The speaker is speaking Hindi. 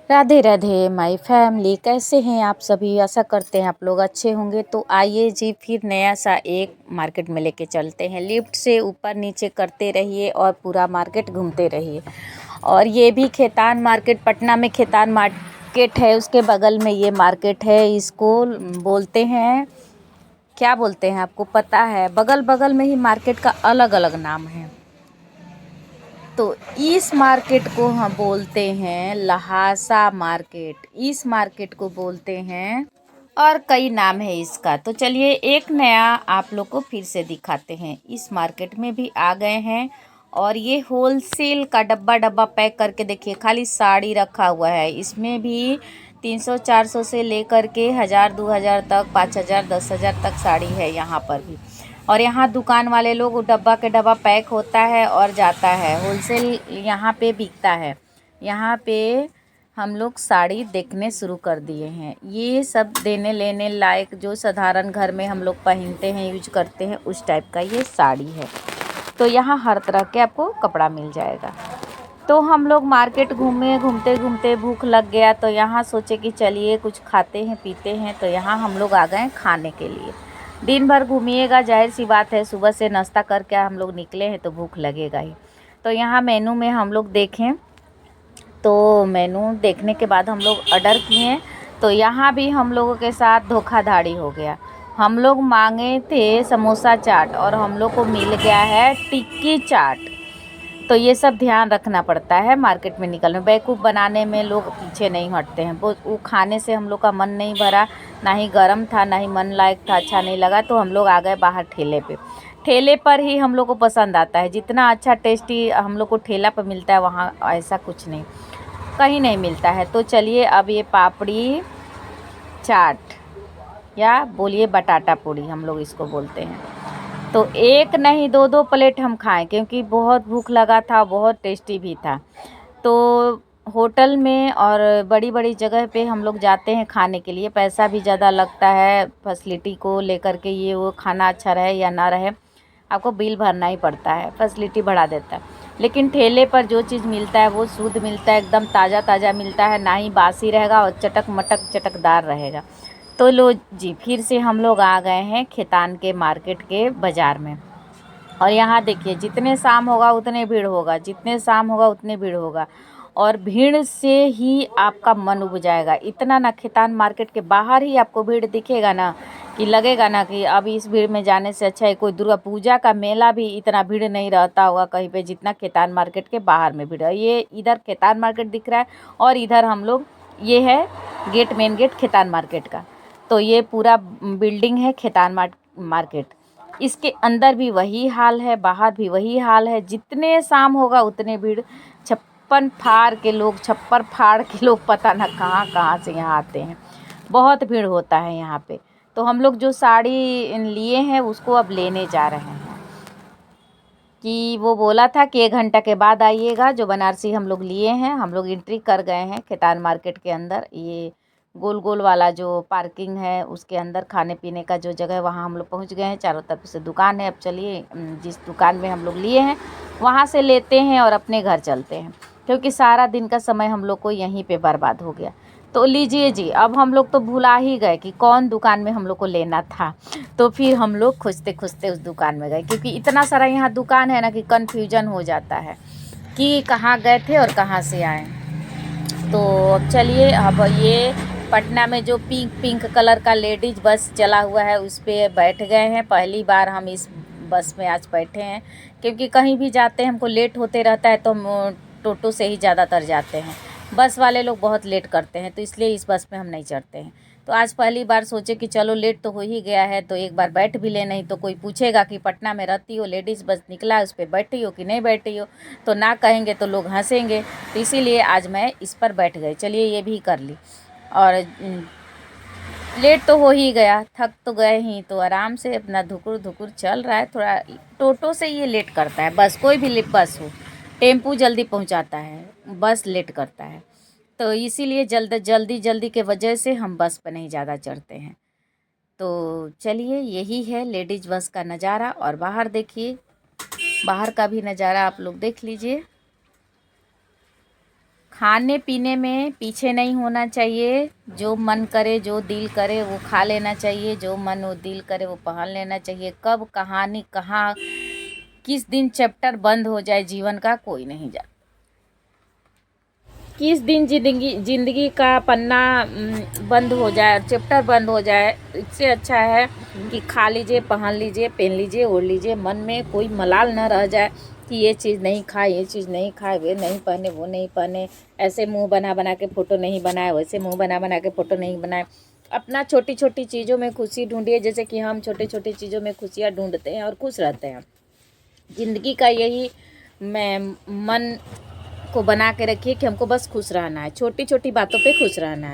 राधे राधे माय फैमिली, कैसे हैं आप सभी। आशा करते हैं आप लोग अच्छे होंगे। तो आइए जी, फिर नया सा एक मार्केट में लेके चलते हैं। लिफ्ट से ऊपर नीचे करते रहिए और पूरा मार्केट घूमते रहिए। और ये भी खेतान मार्केट, पटना में खेतान मार्केट है, उसके बगल में ये मार्केट है। इसको बोलते हैं, क्या बोलते हैं आपको पता है? बगल बगल में ही मार्केट का अलग अलग नाम है। तो इस मार्केट को हम बोलते हैं लहासा मार्केट। इस मार्केट को बोलते हैं, और कई नाम है इसका। तो चलिए एक नया आप लोग को फिर से दिखाते हैं। इस मार्केट में भी आ गए हैं और ये होलसेल का डब्बा डब्बा पैक करके देखिए, खाली साड़ी रखा हुआ है। इसमें भी 300-400 से लेकर के 1000-2000 तक, 5000-10,000 तक साड़ी है यहाँ पर भी। और यहाँ दुकान वाले लोग डब्बा के डब्बा पैक होता है और जाता है। होलसेल यहाँ पे बिकता है। यहाँ पे हम लोग साड़ी देखने शुरू कर दिए हैं। ये सब देने लेने लायक, जो साधारण घर में हम लोग पहनते हैं, यूज करते हैं, उस टाइप का ये साड़ी है। तो यहाँ हर तरह के आपको कपड़ा मिल जाएगा। तो हम लोग मार्केट घूमे, घूमते घूमते भूख लग गया, तो यहाँ सोचे कि चलिए कुछ खाते हैं पीते हैं। तो यहाँ हम लोग आ गए खाने के लिए। दिन भर घूमिएगा, जाहिर सी बात है, सुबह से नाश्ता करके हम लोग निकले हैं तो भूख लगेगा ही। तो यहाँ मेनू में हम लोग देखें, तो मेनू देखने के बाद हम लोग ऑर्डर किए। तो यहाँ भी हम लोगों के साथ धोखाधड़ी हो गया। हम लोग मांगे थे समोसा चाट और हम लोग को मिल गया है टिक्की चाट। तो ये सब ध्यान रखना पड़ता है मार्केट में निकलने। बेवकूफ़ बनाने में लोग पीछे नहीं हटते हैं। वो खाने से हम लोग का मन नहीं भरा, ना ही गर्म था, ना ही मन लायक था, अच्छा नहीं लगा। तो हम लोग आ गए बाहर ठेले पे। ठेले पर ही हम लोग को पसंद आता है। जितना अच्छा टेस्टी हम लोग को ठेला पर मिलता है, वहाँ ऐसा कुछ नहीं, कहीं नहीं मिलता है। तो चलिए अब ये पापड़ी चाट, या बोलिए बटाटा पूड़ी, हम लोग इसको बोलते हैं। तो एक नहीं दो दो प्लेट हम खाएं, क्योंकि बहुत भूख लगा था, बहुत टेस्टी भी था। तो होटल में और बड़ी बड़ी जगह पे हम लोग जाते हैं खाने के लिए। पैसा भी ज़्यादा लगता है फैसिलिटी को लेकर के, ये वो खाना अच्छा रहे या ना रहे, आपको बिल भरना ही पड़ता है, फैसिलिटी बढ़ा देता है। लेकिन ठेले पर जो चीज़ मिलता है वो शुद्ध मिलता है, एकदम ताज़ा ताज़ा मिलता है, ना ही बासी रहेगा और चटक मटक चटकदार रहेगा। तो लो जी, फिर से हम लोग आ गए हैं खेतान के मार्केट के बाज़ार में। और यहाँ देखिए, जितने शाम होगा उतने भीड़ होगा, जितने शाम होगा उतने भीड़ होगा। और भीड़ से ही आपका मन उब जाएगा। इतना ना, खेतान मार्केट के बाहर ही आपको भीड़ दिखेगा ना, कि लगेगा ना कि अब इस भीड़ में जाने से अच्छा है कोई दुर्गा पूजा का मेला भी इतना भीड़ नहीं रहता होगा कहीं पे, जितना खेतान मार्केट के बाहर में भीड़ है। ये इधर खेतान मार्केट दिख रहा है और इधर हम लोग, ये है gate, main gate Khetan market का। तो ये पूरा बिल्डिंग है खेतान मार्केट। इसके अंदर भी वही हाल है, बाहर भी वही हाल है। जितने शाम होगा उतने भीड़। छप्पन फाड़ के लोग, छप्पर फाड़ के लोग, पता ना कहाँ कहाँ से यहाँ आते हैं। बहुत भीड़ होता है यहाँ पे। तो हम लोग जो साड़ी लिए हैं उसको अब लेने जा रहे हैं। कि वो बोला था कि 1 घंटा के बाद आइएगा। जो बनारसी हम लोग लिए हैं, हम लोग एंट्री कर गए हैं खेतान मार्केट के अंदर। ये गोल गोल वाला जो पार्किंग है, उसके अंदर खाने पीने का जो जगह है, वहाँ हम लोग पहुँच गए हैं। चारों तरफ से दुकान है। अब चलिए जिस दुकान में हम लोग लिए हैं वहाँ से लेते हैं और अपने घर चलते हैं, क्योंकि सारा दिन का समय हम लोग को यहीं पे बर्बाद हो गया। तो लीजिए जी, अब हम लोग तो भुला ही गए कि कौन दुकान में हम लोग को लेना था। तो फिर हम लोग खोजते खोजते उस दुकान में गए, क्योंकि इतना सारा यहाँ दुकान है ना कि कन्फ्यूजन हो जाता है कि कहाँ गए थे और कहाँ से आए। तो अब चलिए, अब ये पटना में जो पिंक पिंक कलर का लेडीज बस चला हुआ है, उस पर बैठ गए हैं। पहली बार हम इस बस में आज बैठे हैं, क्योंकि कहीं भी जाते हैं हमको लेट होते रहता है, तो हम टोटो से ही ज़्यादातर जाते हैं। बस वाले लोग बहुत लेट करते हैं, तो इसलिए इस बस में हम नहीं चढ़ते हैं। तो आज पहली बार सोचे कि चलो लेट तो हो ही गया है, तो एक बार बैठ भी ले, नहीं तो कोई पूछेगा कि पटना में रहती हो, लेडीज़ बस निकला है, उस पर बैठी हो कि नहीं बैठी हो। तो ना कहेंगे तो लोग हंसेंगे। तो इसीलिए आज मैं इस पर बैठ गई। चलिए ये भी कर ली। और लेट तो हो ही गया, थक तो गए ही, तो आराम से अपना धुकुर धुकुर चल रहा है थोड़ा। टोटो से ये लेट करता है, बस कोई भी बस हो। टेम्पू जल्दी पहुंचाता है, बस लेट करता है। तो इसीलिए जल्दी जल्दी के वजह से हम बस पर नहीं ज़्यादा चढ़ते हैं। तो चलिए, यही है लेडीज़ बस का नज़ारा। और बाहर देखिए, बाहर का भी नज़ारा आप लोग देख लीजिए। खाने पीने में पीछे नहीं होना चाहिए। जो मन करे जो दिल करे वो खा लेना चाहिए, जो मन वो दिल करे वो पहन लेना चाहिए। कब कहानी कहाँ किस दिन चैप्टर बंद हो जाए जीवन का कोई नहीं जानता। किस दिन जिंदगी का पन्ना बंद हो जाए, चैप्टर बंद हो जाए। इससे अच्छा है कि खा लीजिए, पहन लीजिए, पहन लीजिए, ओढ़ लीजिए। मन में कोई मलाल न रह जाए कि ये चीज़ नहीं खाए, ये चीज़ नहीं खाए, वे नहीं पहने, वो नहीं पहने, ऐसे मुंह बना बना के फ़ोटो नहीं बनाए, वैसे मुंह बना बना के फ़ोटो नहीं बनाए। अपना छोटी छोटी चीज़ों में खुशी ढूंढिए, जैसे कि हम छोटी छोटी चीज़ों में खुशियाँ ढूंढते हैं और खुश रहते हैं। ज़िंदगी का यही मैं मन को बना के रखिए कि हमको बस खुश रहना है, छोटी छोटी बातों पे खुश रहना है।